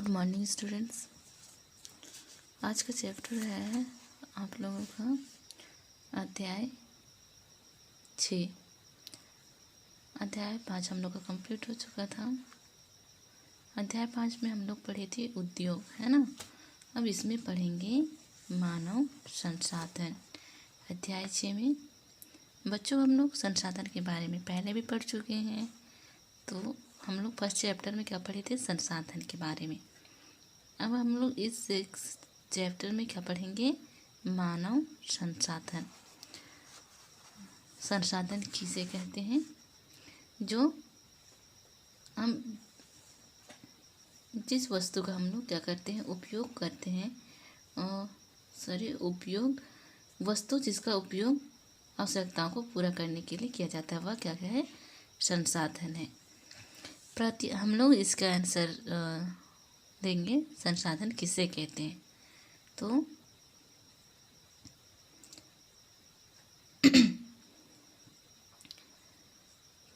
Good morning students. आज का chapter है आप लोगों का अध्याय 6। अध्याय 5 हम लोग का कंप्लीट हो चुका था। अध्याय 5 में हम लोग पढ़े थे उद्योग, है ना। अब इसमें पढ़ेंगे मानव संसाधन। अध्याय 6 में बच्चों हम लोग संसाधन के बारे में पहले भी पढ़ चुके हैं। तो हम लोग फर्स्ट चैप्टर में क्या पढ़े थे? संसाधन के बारे में। अब हम लोग इस चैप्टर में क्या पढ़ेंगे? मानव संसाधन। संसाधन किसे कहते हैं? जो हम जिस वस्तु का हम लोग क्या करते हैं? उपयोग करते हैं। वस्तु जिसका उपयोग आवश्यकताओं को पूरा करने के लिए किया जाता है, वह क्या है? संसाधन है। हम लोग इसका आंसर देंगे, संसाधन किसे कहते हैं। तो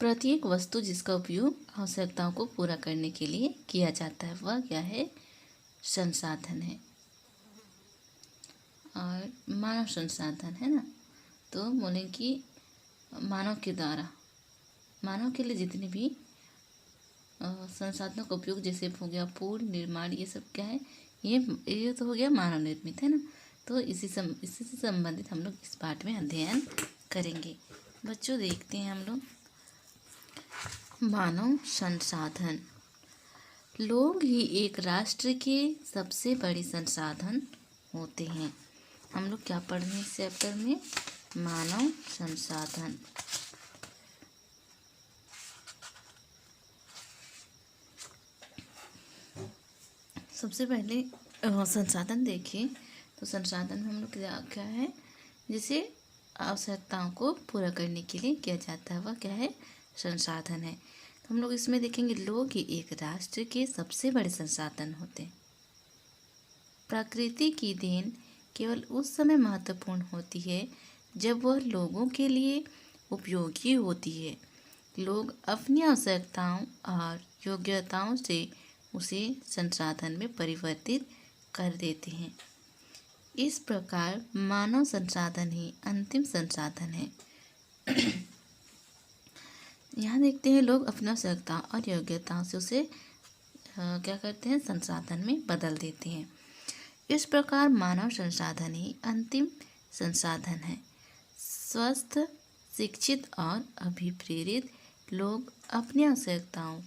प्रत्येक वस्तु जिसका उपयोग आवश्यकताओं को पूरा करने के लिए किया जाता है, वह क्या है? संसाधन है। और मानव संसाधन है ना, तो बोले कि मानव के द्वारा, मानव के लिए जितने भी संसाधनों का उपयोग, जैसे हो गया पूर्ण निर्माण, ये सब क्या है? ये तो हो गया मानव निर्मित, है ना। तो इसी से संबंधित हम लोग इस पाठ में अध्ययन करेंगे। बच्चों देखते हैं हम लोग मानव संसाधन। लोग ही एक राष्ट्र के सबसे बड़े संसाधन होते हैं। हम लोग क्या पढ़ रहे हैं इस चैप्टर में? मानव संसाधन। सबसे पहले संसाधन देखिए, तो संसाधन में हम लोग क्या है? जिसे आवश्यकताओं को पूरा करने के लिए किया जाता है, वह क्या है? संसाधन है। तो हम लोग इसमें देखेंगे लोग ही एक राष्ट्र के सबसे बड़े संसाधन होते हैं। प्रकृति की देन केवल उस समय महत्वपूर्ण होती है जब वह लोगों के लिए उपयोगी होती है। लोग अपनी आवश्यकताओं और योग्यताओं से उसे संसाधन में परिवर्तित कर देते हैं। इस प्रकार मानव संसाधन ही अंतिम संसाधन है। यहाँ देखते हैं लोग अपनी आवश्यकताओं और योग्यताओं से उसे क्या करते हैं? संसाधन में बदल देते हैं। इस प्रकार मानव संसाधन ही अंतिम संसाधन है। स्वस्थ, शिक्षित और अभिप्रेरित लोग अपनी आवश्यकताओं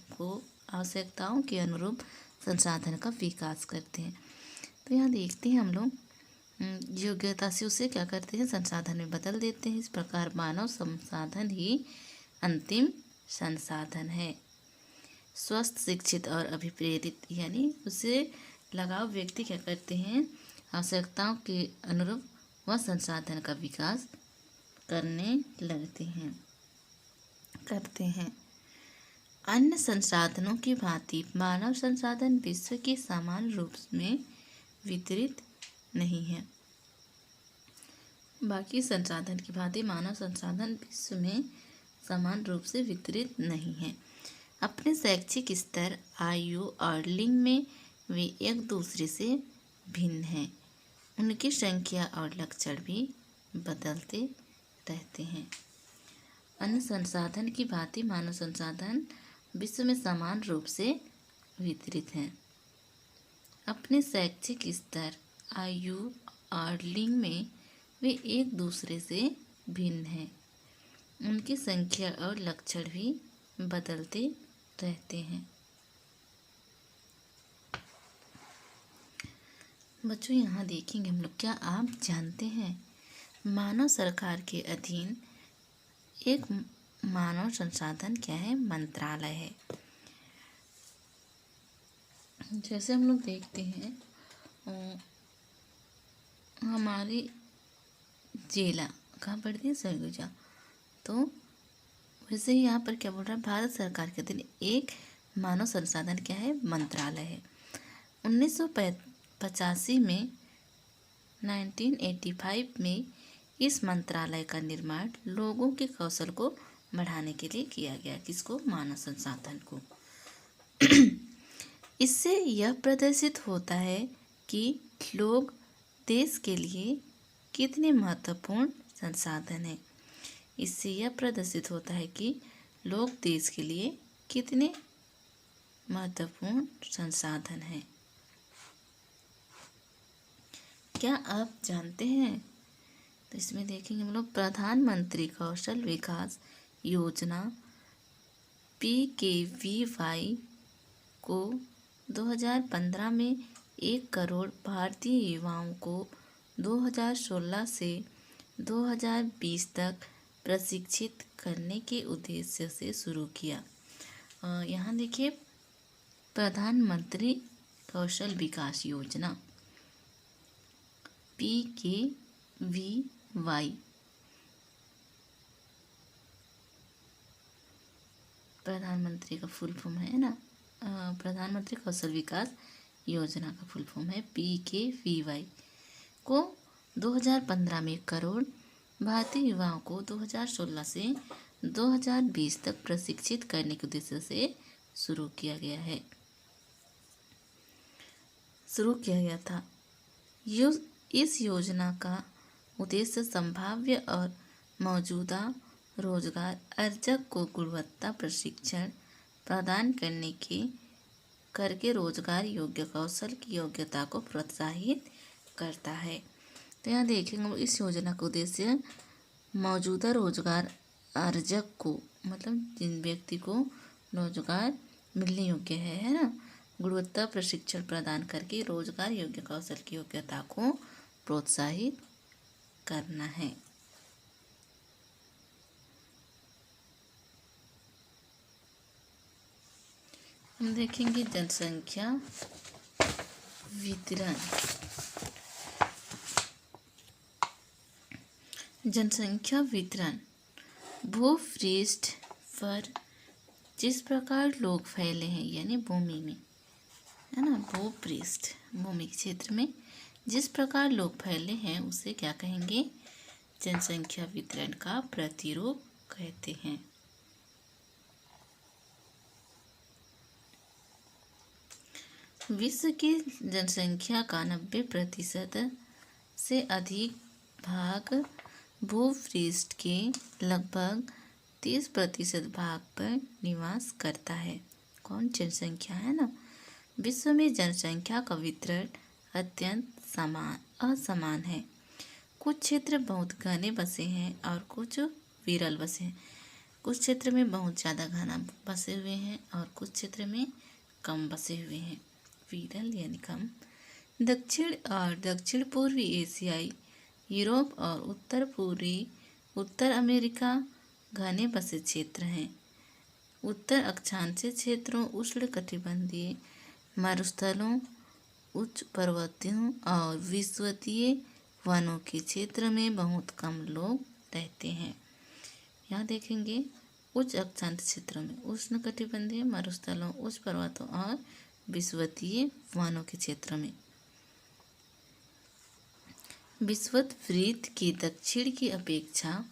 के अनुरूप संसाधन का विकास करते हैं। तो यहाँ देखते हैं हम लोग योग्यता से उसे क्या करते हैं? संसाधन में बदल देते हैं। इस प्रकार मानव संसाधन ही अंतिम संसाधन है। स्वस्थ, शिक्षित और अभिप्रेरित, यानी उसे लगाव व्यक्ति क्या करते हैं? आवश्यकताओं के अनुरूप वह संसाधन का विकास करने लगते हैं। अन्य संसाधनों की भांति मानव संसाधन विश्व के समान रूप में वितरित नहीं है। बाकी संसाधन की भांति मानव संसाधन विश्व में समान रूप से वितरित नहीं है। अपने शैक्षिक स्तर, आयु और लिंग में वे एक दूसरे से भिन्न हैं। उनकी संख्या और लक्षण भी बदलते रहते हैं। अन्य संसाधन की भांति मानव संसाधन विश्व में समान रूप से वितरित हैं। अपने शैक्षिक स्तर, आयु और लिंग में वे एक दूसरे से भिन्न हैं। उनकी संख्या और लक्षण भी बदलते रहते हैं। बच्चों यहाँ देखेंगे हम लोग, क्या आप जानते हैं मानव सरकार के अधीन एक मानव संसाधन क्या है? मंत्रालय है। जैसे हम लोग देखते हैं हमारी जिला कहाँ पड़ती है? सरगुजा। तो वैसे ही यहाँ पर क्या बोल रहा है? भारत सरकार के अधीन एक मानव संसाधन क्या है? मंत्रालय है। 1985 में 1985 में इस मंत्रालय का निर्माण लोगों के कौशल को बढ़ाने के लिए किया गया। किसको? मानव संसाधन को। इससे यह प्रदर्शित होता है कि लोग देश के लिए कितने महत्वपूर्ण संसाधन हैं। इससे यह प्रदर्शित होता है कि लोग देश के लिए कितने महत्वपूर्ण संसाधन हैं। क्या आप जानते हैं? तो इसमें देखेंगे हम लोग प्रधानमंत्री कौशल विकास योजना PKVY को 2015 में 1 करोड़ भारतीय युवाओं को 2016 से 2020 तक प्रशिक्षित करने के उद्देश्य से शुरू किया। यहाँ देखिए प्रधानमंत्री कौशल विकास योजना PKVY प्रधानमंत्री का फुल फॉर्म है ना, प्रधानमंत्री कौशल विकास योजना का फुल फॉर्म है PKVY को 2015 में 1 करोड़ भारतीय युवाओं को 2016 से 2020 तक प्रशिक्षित करने के उद्देश्य से शुरू किया गया था। इस योजना का उद्देश्य संभाव्य और मौजूदा रोजगार अर्जक को गुणवत्ता प्रशिक्षण प्रदान करके रोजगार योग्य कौशल की योग्यता को प्रोत्साहित करता है। तो यहाँ देखेंगे इस योजना का उद्देश्य मौजूदा रोजगार अर्जक को, मतलब जिन व्यक्ति को रोजगार मिलने योग्य है ना, गुणवत्ता प्रशिक्षण प्रदान करके रोजगार योग्य कौशल की योग्यता को प्रोत्साहित करना है। हम देखेंगे जनसंख्या वितरण। जनसंख्या वितरण भूपृष्ठ पर जिस प्रकार लोग फैले हैं, यानी भूमि में, है ना, भूपृष्ठ भूमि के क्षेत्र में जिस प्रकार लोग फैले हैं उसे क्या कहेंगे? जनसंख्या वितरण का प्रतिरूप कहते हैं। विश्व की जनसंख्या का 90% से अधिक भाग भूपृष्ठ के लगभग 30% भाग पर निवास करता है। कौन? जनसंख्या, है ना। विश्व में जनसंख्या का वितरण अत्यंत असमान है। कुछ क्षेत्र बहुत घने बसे हैं और कुछ विरल बसे हैं। कुछ क्षेत्र में बहुत ज़्यादा घना बसे हुए हैं और कुछ क्षेत्र में कम बसे हुए हैं। विरल यानी कम। दक्षिण और दक्षिण पूर्वी एशियाई, यूरोप और उत्तर अमेरिका घने बसे क्षेत्र हैं। उत्तर अक्षांशीय क्षेत्रों, उष्णकटिबंधीय मरुस्थलों, उच्च पर्वतों और विषुवतीय वनों के क्षेत्र में बहुत कम लोग रहते हैं। यहाँ देखेंगे उच्च अक्षांशीय क्षेत्रों में, उष्णकटिबंधीय मरुस्थलों, उच्च पर्वतों और विषुवतीय वनों के क्षेत्र में। विषुवत वृत्त के दक्षिण की अपेक्षा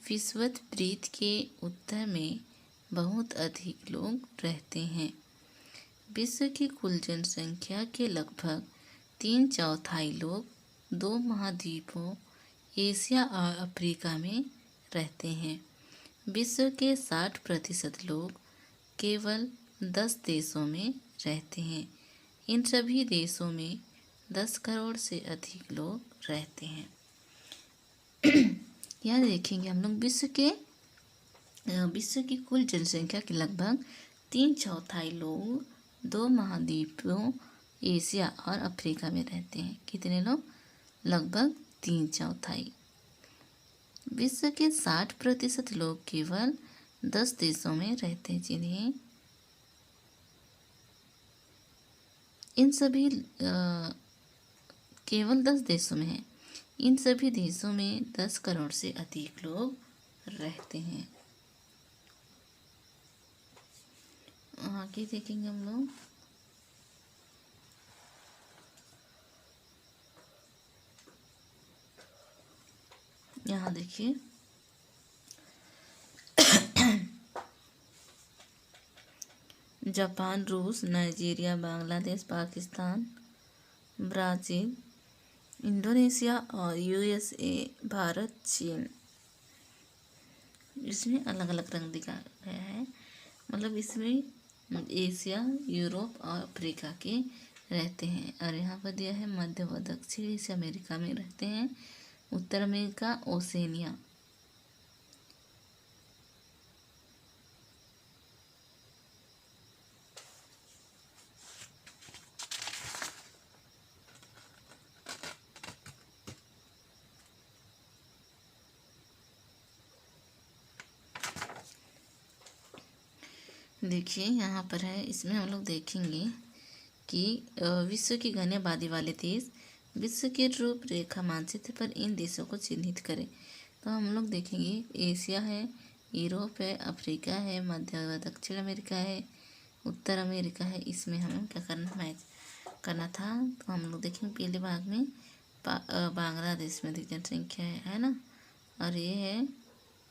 विषुवत वृत्त के उत्तर में बहुत अधिक लोग रहते हैं। विश्व की कुल जनसंख्या के लगभग 3/4 लोग 2 महाद्वीपों एशिया और अफ्रीका में रहते हैं। विश्व के 60% लोग केवल 10 देशों में रहते हैं। इन सभी देशों में 10 करोड़ से अधिक लोग रहते हैं। यहाँ देखेंगे हम लोग विश्व की कुल जनसंख्या के लगभग 3/4 लोग 2 महाद्वीपों एशिया और अफ्रीका में रहते हैं। कितने लोग? लगभग 3/4। विश्व के 60% लोग केवल 10 देशों में रहते हैं, जिन्हें इन सभी केवल 10 देशों में है। इन सभी देशों में 10 करोड़ से अधिक लोग रहते हैं। आगे देखेंगे हम लोग यहाँ देखिए जापान, रूस, Nigeria, Bangladesh, Pakistan, Brazil, Indonesia और यूएसए, भारत, चीन। इसमें अलग अलग रंग दिखाया गया है, मतलब इसमें एशिया, यूरोप और अफ्रीका के रहते हैं। और यहाँ पर दिया है मध्य व दक्षिण एशिया अमेरिका में रहते हैं, उत्तर अमेरिका, ओसेनिया। देखिए यहाँ पर है, इसमें हम लोग देखेंगे कि विश्व की घनी आबादी वाले देश, विश्व के रूपरेखा मानचित्र पर इन देशों को चिन्हित करें। तो हम लोग देखेंगे एशिया है, यूरोप है, अफ्रीका है, मध्य व दक्षिण अमेरिका है, उत्तर अमेरिका है। इसमें हमें क्या करना, मैच करना था। तो हम लोग देखेंगे पहले भाग में बांग्लादेश में अधिक जनसंख्या है ना, और ये है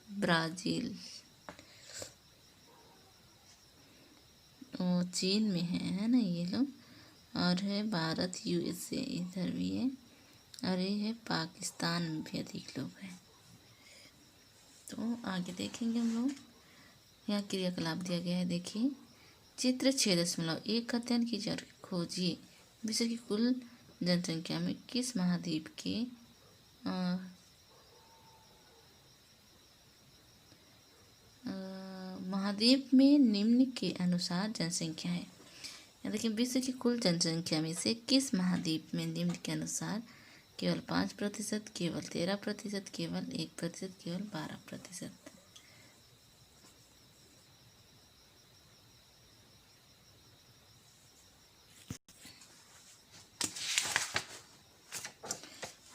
ब्राज़ील, वो चीन में है ना ये लोग, और है भारत, यूएसए इधर भी है, और ये है पाकिस्तान में भी अधिक लोग हैं। तो आगे देखेंगे हम लोग, यहाँ क्रियाकलाप दिया गया है। देखिए चित्र 6.1 का अध्ययन कीजिए और खोजिए विश्व की कुल जनसंख्या में किस महाद्वीप के महाद्वीप में निम्न के अनुसार जनसंख्या है। देखिए विश्व की कुल जनसंख्या में से किस महाद्वीप में निम्न के अनुसार केवल 5%, केवल 13%, केवल 1%, केवल 12%।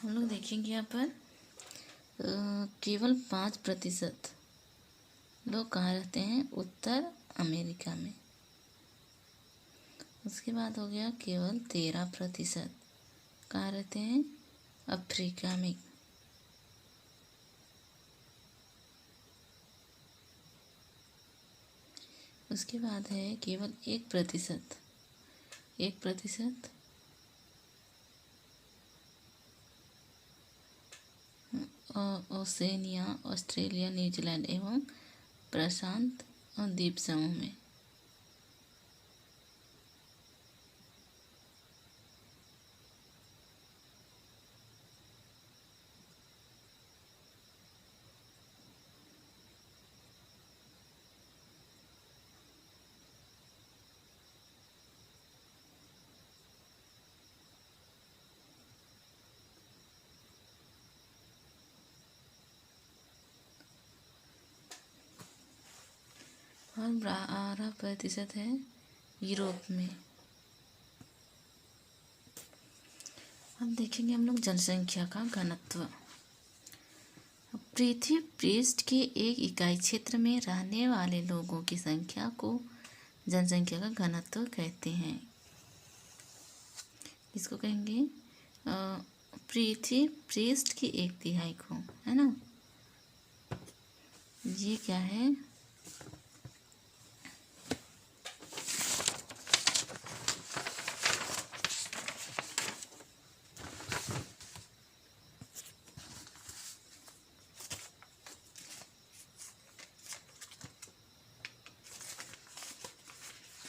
हम लोग देखेंगे यहाँ पर केवल 5% लोग कहाँ रहते हैं, उत्तर अमेरिका में। उसके बाद हो गया केवल 13% कहाँ रहते हैं, अफ्रीका में। उसके बाद है केवल 1%, 1% ओसेनिया, ऑस्ट्रेलिया, न्यूजीलैंड एवं प्रशांत द्वीप समूह में। और 12% है यूरोप में। अब देखेंगे हम लोग जनसंख्या का घनत्व। पृथ्वी पृष्ठ के एक इकाई क्षेत्र में रहने वाले लोगों की संख्या को जनसंख्या का घनत्व कहते हैं। इसको कहेंगे पृथ्वी पृष्ठ की 1/3 को, है ना। ये क्या है,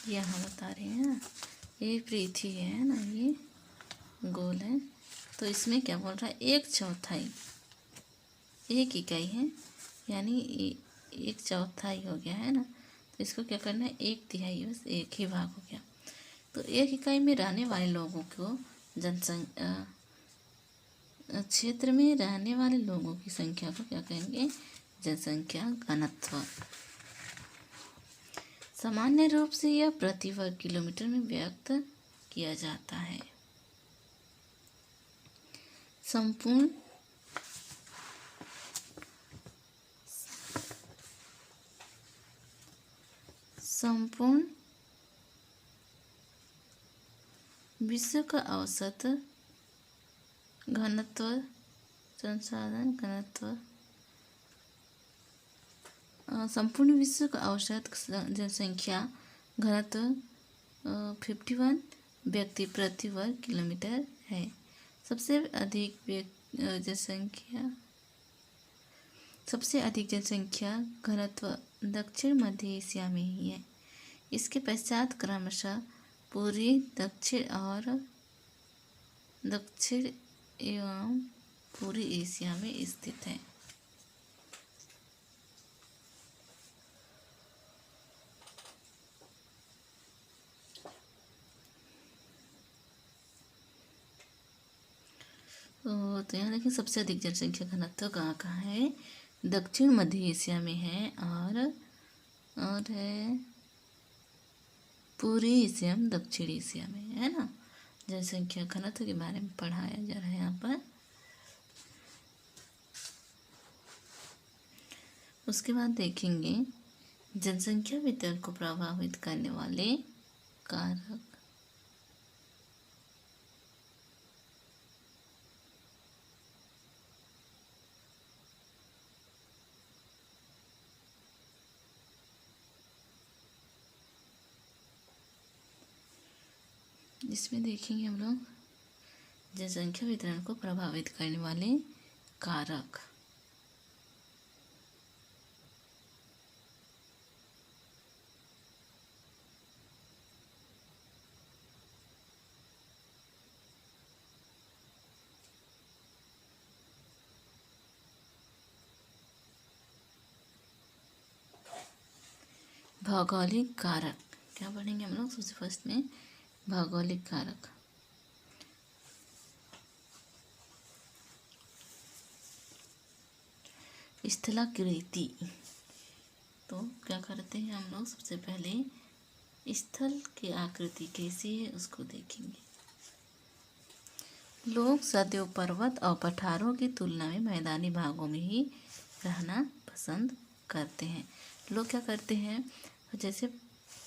यहाँ बता रहे हैं ना, ये पृथ्वी है ना, ये गोल है, तो इसमें क्या बोल रहा है, 1/4, 1 इकाई है, यानी 1/4 हो गया है ना। तो इसको क्या करना है, 1/3, बस 1 ही भाग हो गया। तो 1 इकाई में रहने वाले लोगों को जनसंख्या, क्षेत्र में रहने वाले लोगों की संख्या को क्या कहेंगे, जनसंख्या घनत्व। सामान्य रूप से यह प्रति वर्ग किलोमीटर में व्यक्त किया जाता है। संपूर्ण विश्व का औसत घनत्व, संसाधन घनत्व, संपूर्ण विश्व का औसत जनसंख्या घनत्व 51 व्यक्ति प्रति वर्ग किलोमीटर है। सबसे अधिक जनसंख्या घनत्व दक्षिण मध्य एशिया में ही है। इसके पश्चात क्रमशः पूर्वी दक्षिण एवं पूर्वी एशिया में स्थित है। तो यहाँ देखिए सबसे अधिक जनसंख्या घनत्व कहाँ कहाँ है, दक्षिण मध्य एशिया में है और है पूर्वी एशिया में, दक्षिण एशिया में, है ना। जनसंख्या घनत्व के बारे में पढ़ाया जा रहा है यहाँ पर। उसके बाद देखेंगे जनसंख्या वितरण को प्रभावित करने वाले कारक। इसमें देखेंगे हम लोग जनसंख्या वितरण को प्रभावित करने वाले कारक। भौगोलिक कारक क्या पढ़ेंगे हम लोग सबसे फर्स्ट में, भौगोलिक कारक। स्थलाकृति, तो क्या करते हैं हम लोग, सबसे पहले स्थल की आकृति कैसी है उसको देखेंगे। लोग सदैव पर्वत और पठारों की तुलना में मैदानी भागों में ही रहना पसंद करते हैं। लोग क्या करते हैं, जैसे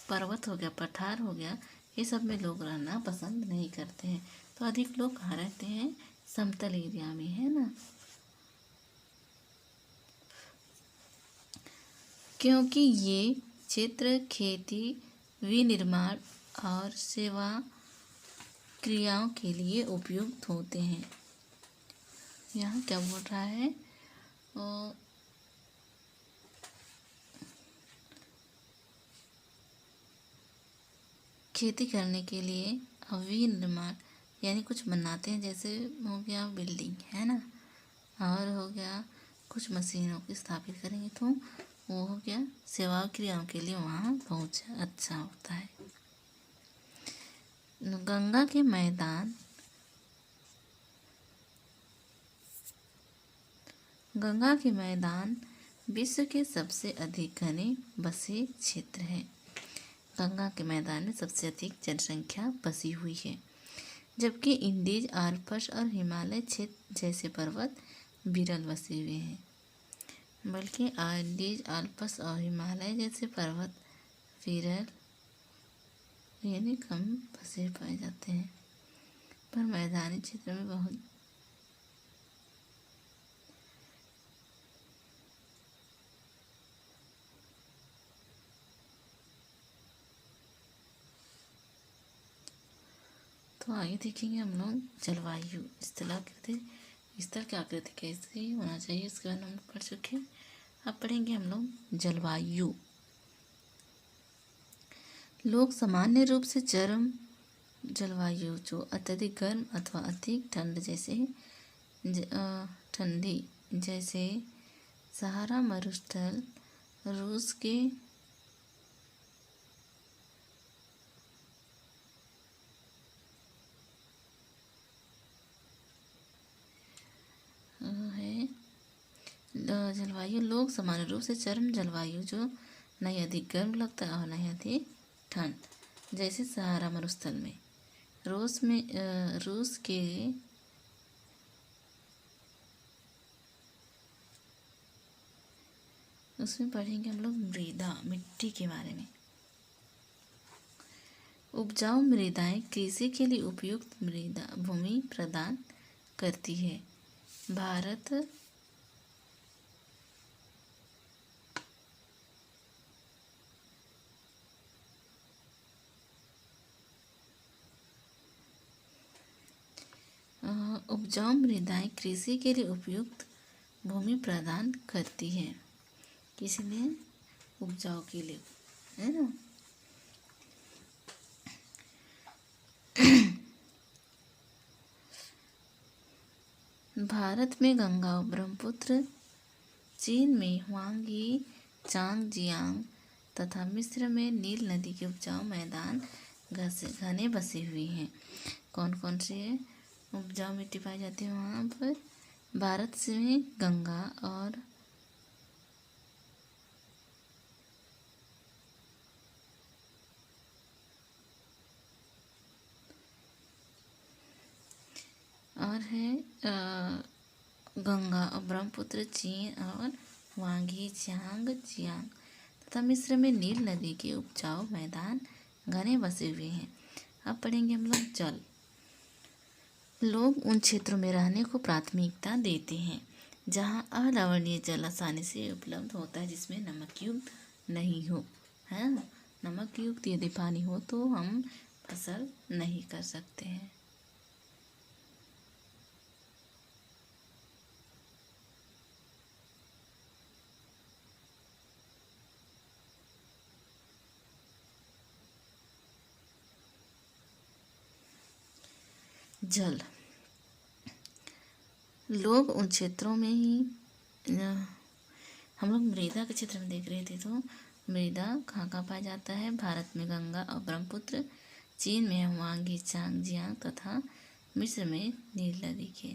पर्वत हो गया, पठार हो गया, ये सब में लोग रहना पसंद नहीं करते हैं। तो अधिक लोग कहाँ रहते हैं, समतल एरिया में, है ना। क्योंकि ये क्षेत्र खेती, विनिर्माण और सेवा क्रियाओं के लिए उपयुक्त होते हैं। यहाँ क्या बोल रहा है, खेती करने के लिए विनिर्माण यानी कुछ बनाते हैं, जैसे हो गया बिल्डिंग, है ना, और हो गया कुछ मशीनों को स्थापित करेंगे तो वो हो गया सेवा क्रियाओं के लिए वहाँ बहुत अच्छा होता है। गंगा के मैदान विश्व के सबसे अधिक घने बसे क्षेत्र है। गंगा के मैदान में सबसे अधिक जनसंख्या बसी हुई है, जबकि इंडीज, आल्प्स और हिमालय क्षेत्र जैसे पर्वत विरल बसे हुए हैं। बल्कि इंडीज, आल्प्स और हिमालय जैसे पर्वत विरल यानी कम बसे पाए जाते हैं, पर मैदानी क्षेत्र में बहुत तो आगे देखेंगे हम लोग जलवायु। स्थल की आकृति कैसे होना चाहिए इसके बारे में हम पढ़ चुके हैं। अब पढ़ेंगे हम लोग जलवायु। लोग सामान्य रूप से चरम जलवायु जो अत्यधिक गर्म अथवा अधिक ठंडी जैसे सहारा मरुस्थल, रूस के जलवायु। लोग सामान्य रूप से चरम जलवायु जो न ही अधिक गर्म लगता है और न ही अधिक ठंड, जैसे सहारा मरुस्थल में, रूस के उसमें पढ़ेंगे हम लोग मृदा, मिट्टी के बारे में। उपजाऊ मृदाएं कृषि के लिए उपयुक्त मृदा भूमि प्रदान करती है। भारत उपजाऊ मृदाएं कृषि के लिए उपयुक्त भूमि प्रदान करती है। किस लिए? उपजाऊ के लिए, है ना। भारत में गंगा और ब्रह्मपुत्र, चीन में हुआंगी चांगजियांग तथा मिस्र में नील नदी के उपजाऊ मैदान घने बसे हुए हैं। कौन कौन से उपजाऊ मिट्टी पाई जाती है वहाँ पर? भारत में गंगा और है गंगा और ब्रह्मपुत्र, चीन और हुआंगी चांगजियांग तथा मिस्र में नील नदी के उपजाऊ मैदान घने बसे हुए हैं। अब पढ़ेंगे हम लोग जल। लोग उन क्षेत्रों में रहने को प्राथमिकता देते हैं जहां अलवणीय जल आसानी से उपलब्ध होता है, जिसमें नमक युक्त नहीं हो, है ना। नमक युक्त यदि पानी हो तो हम फसल नहीं कर सकते हैं। जल, लोग उन क्षेत्रों में ही हम लोग मृदा के क्षेत्र में देख रहे थे, तो मृदा कहाँ कहाँ पाया जाता है? भारत में गंगा और ब्रह्मपुत्र, चीन में हुआंगी चांगजियांग तथा मिस्र में नील नदी के।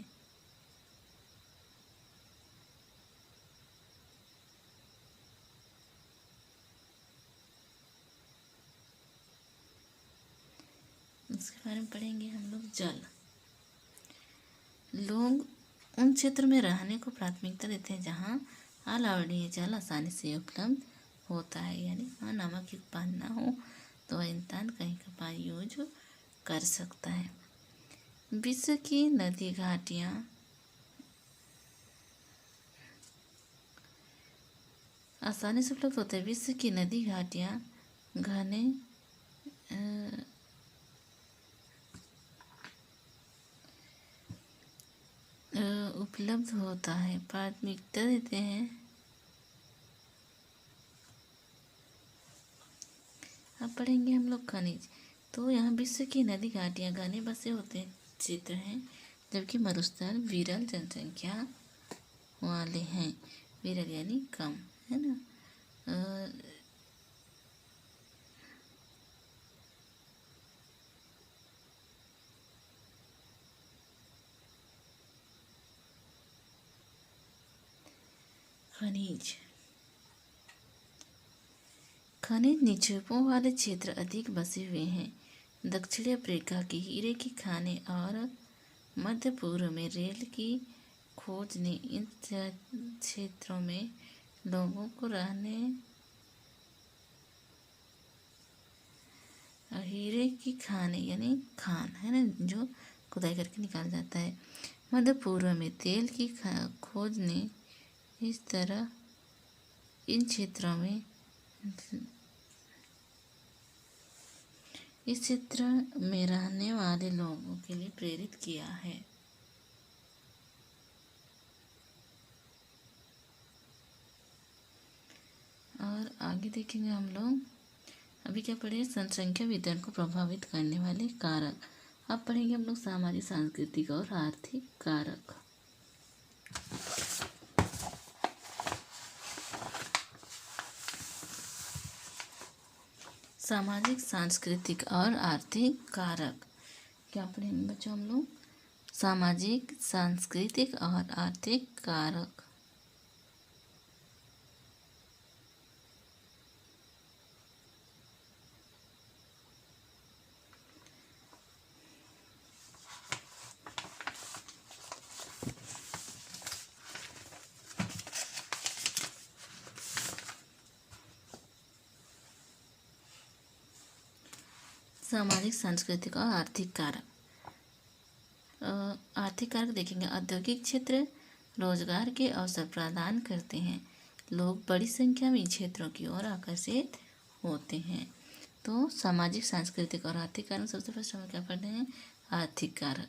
इसके बारे में पढ़ेंगे हम लोग। जल, लोग उन क्षेत्र में रहने को प्राथमिकता देते हैं जहाँ अलवणीय जल आसानी से उपलब्ध होता है, यानी वहाँ नमक युक्त पानी ना हो तो वह इंसान कहीं का पानी यूज कर सकता है। विश्व की नदी घाटियाँ आसानी से उपलब्ध होते हैं। विश्व की नदी घाटियाँ घने उपलब्ध होता है, प्राथमिकता देते हैं। अब पढ़ेंगे हम लोग खनिज। तो यहाँ विश्व की नदी घाटियाँ घने बसे होते क्षेत्र हैं, जबकि मरुस्थल विरल जनसंख्या वाले हैं। विरल यानी कम, है ना। खनिज, खनिज निक्षेपों वाले क्षेत्र अधिक बसे हुए हैं। दक्षिणी अफ्रीका की हीरे की खानें और मध्य पूर्व में रेल की खोज ने इन क्षेत्रों में लोगों को रहने हीरे की खानें यानी खान, है ना, जो खुदाई करके निकाल जाता है। मध्य पूर्व में तेल की खोज ने इस तरह इन क्षेत्रों में इस क्षेत्र में रहने वाले लोगों के लिए प्रेरित किया है। और आगे देखेंगे हम लोग। अभी क्या पढ़े? जनसंख्या वितरण को प्रभावित करने वाले कारक। अब पढ़ेंगे हम लोग सामाजिक, सांस्कृतिक और आर्थिक कारक। सामाजिक, सांस्कृतिक और आर्थिक कारक। क्या पढ़ेंगे बच्चों हम लोग? सामाजिक, सांस्कृतिक और आर्थिक कारक। सामाजिक, सांस्कृतिक और आर्थिक कारक। आर्थिक कारक देखेंगे। औद्योगिक क्षेत्र रोजगार के अवसर प्रदान करते हैं। लोग बड़ी संख्या में क्षेत्रों की ओर आकर्षित होते हैं। तो सामाजिक, सांस्कृतिक और आर्थिक कारक। सबसे फर्स्ट हम क्या पढ़ते हैं? आर्थिक कारक।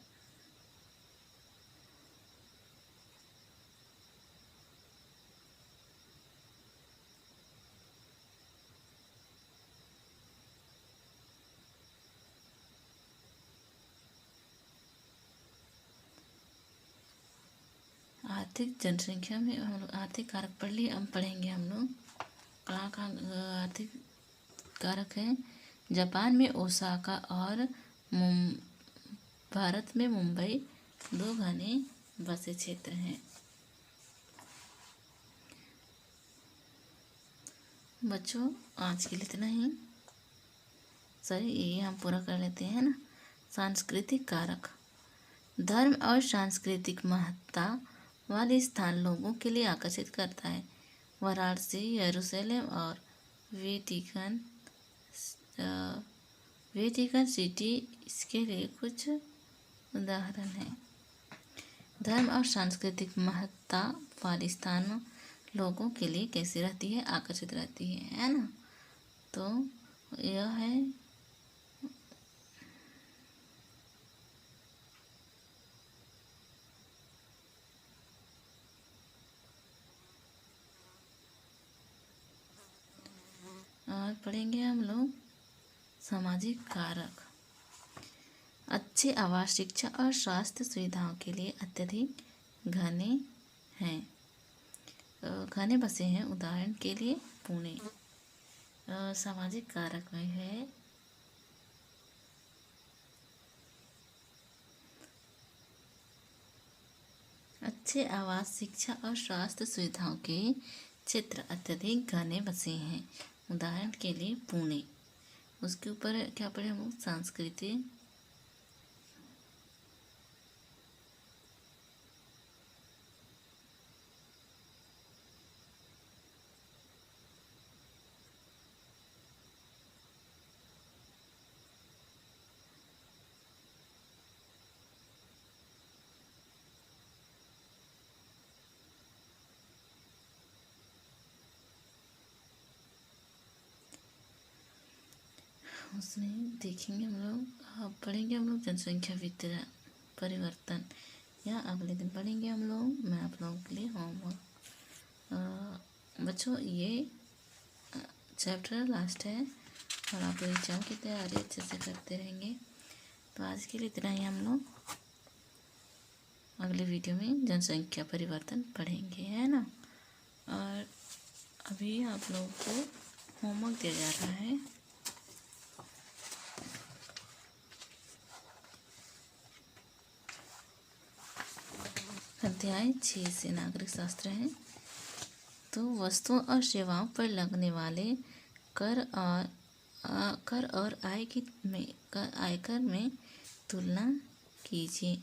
आर्थिक जनसंख्या में हम लोग आर्थिक कारक पढ़ लिए। अब पढ़ेंगे हम लोग कहाँ आर्थिक कारक है। जापान में ओसाका और भारत में मुंबई 2 घने बसे क्षेत्र हैं। बच्चों आज के लिए इतना ही। सॉरी, ये हम पूरा कर लेते हैं ना। सांस्कृतिक कारक। धर्म और सांस्कृतिक महत्ता वाले स्थान लोगों के लिए आकर्षित करता है। वाराणसी, यरूशलेम और वेटिकन सिटी इसके लिए कुछ उदाहरण हैं। धर्म और सांस्कृतिक महत्ता वाले स्थान लोगों के लिए कैसी रहती है? आकर्षित रहती है ना। तो यह है और पढ़ेंगे हम लोग सामाजिक कारक। अच्छे आवास, शिक्षा और स्वास्थ्य सुविधाओं के लिए अत्यधिक घने बसे हैं। उदाहरण के लिए पुणे। सामाजिक कारक में है अच्छे आवास, शिक्षा और स्वास्थ्य सुविधाओं के क्षेत्र अत्यधिक घने बसे हैं। उदाहरण के लिए पुणे। उसके ऊपर क्या पढ़े हम लोग? सांस्कृतिक उसमें देखेंगे हम लोग। अब पढ़ेंगे हम लोग जनसंख्या वितरण परिवर्तन, या अगले दिन पढ़ेंगे हम लोग। मैं आप लोगों के लिए होमवर्क। बच्चों ये चैप्टर लास्ट है और आप एग्जाम की तैयारी अच्छे से करते रहेंगे। तो आज के लिए इतना ही। हम लोग अगले वीडियो में जनसंख्या परिवर्तन पढ़ेंगे, है ना। और अभी आप लोगों को होमवर्क दिया जा रहा है। अध्याय 6 से नागरिक शास्त्र है। तो वस्तुओं और सेवाओं पर लगने वाले कर और आयकर में तुलना कीजिए।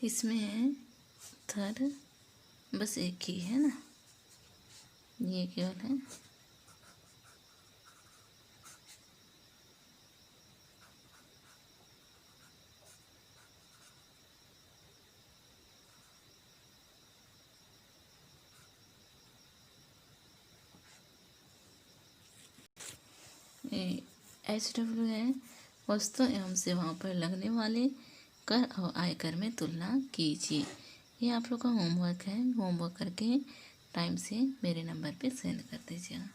इसमें है थर, बस एक ही है ना, ये केवल है। HW है वस्तु एवं सेवाओं पर लगने वाले कर और आयकर में तुलना कीजिए। ये आप लोग का होमवर्क है। होमवर्क करके टाइम से मेरे नंबर पे सेंड कर दीजिएगा।